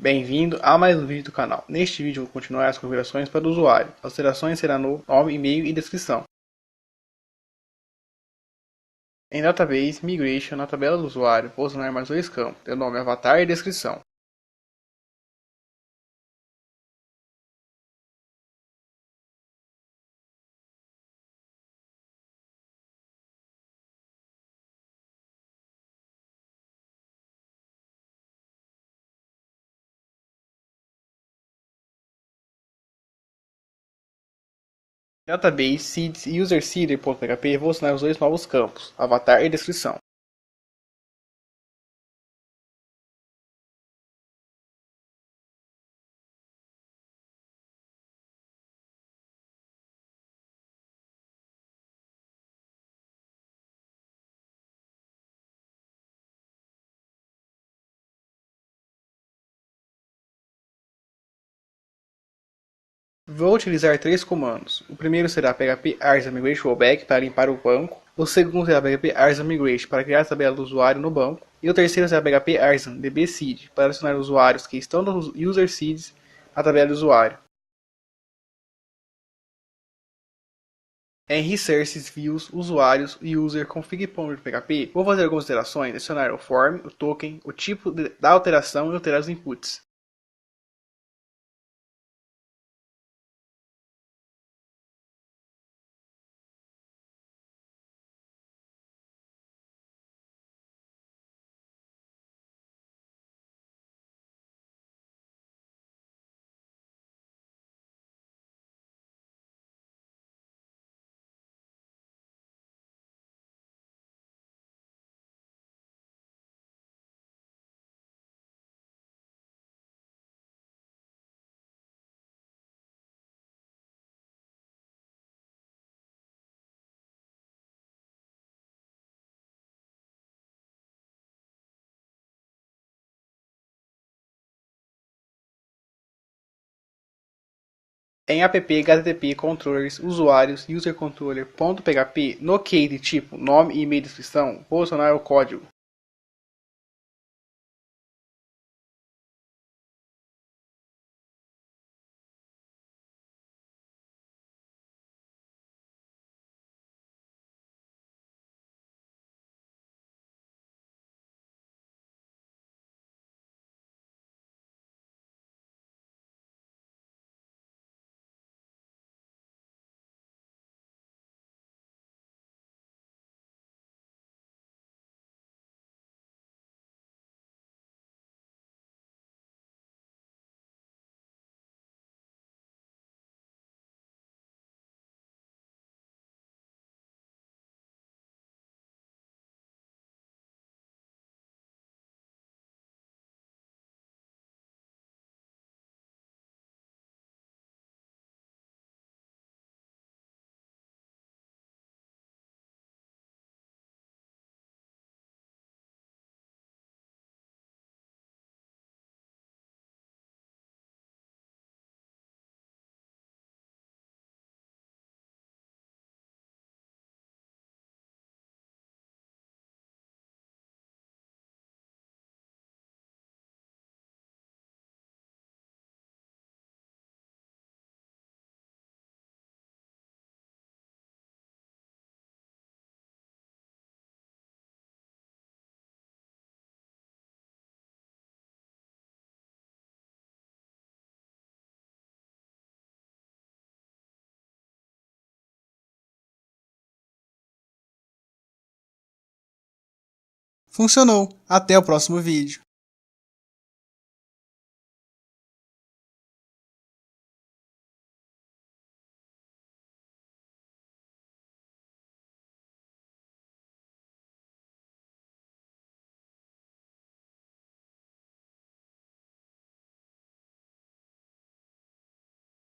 Bem-vindo a mais um vídeo do canal. Neste vídeo vou continuar as configurações para o usuário. As alterações serão no nome, e-mail e descrição. Em Database Migration, na tabela do usuário, vou adicionar mais dois campos, teu nome, avatar e descrição. Em Database Seeds e UserSeeder.php, vou adicionar os dois novos campos, avatar e descrição. Vou utilizar três comandos. O primeiro será php args migration rollback para limpar o banco. O segundo será php args migration para criar a tabela do usuário no banco. E o terceiro será php args dbseed para adicionar usuários que estão no user seeds à tabela do usuário. Em resources, views, usuários e user config.php, vou fazer algumas alterações, adicionar o form, o token, o tipo da alteração e alterar os inputs. Em app http controllers usuários usercontroller.php, no case tipo nome e e-mail descrição, vou adicionar o código. Funcionou! Até o próximo vídeo.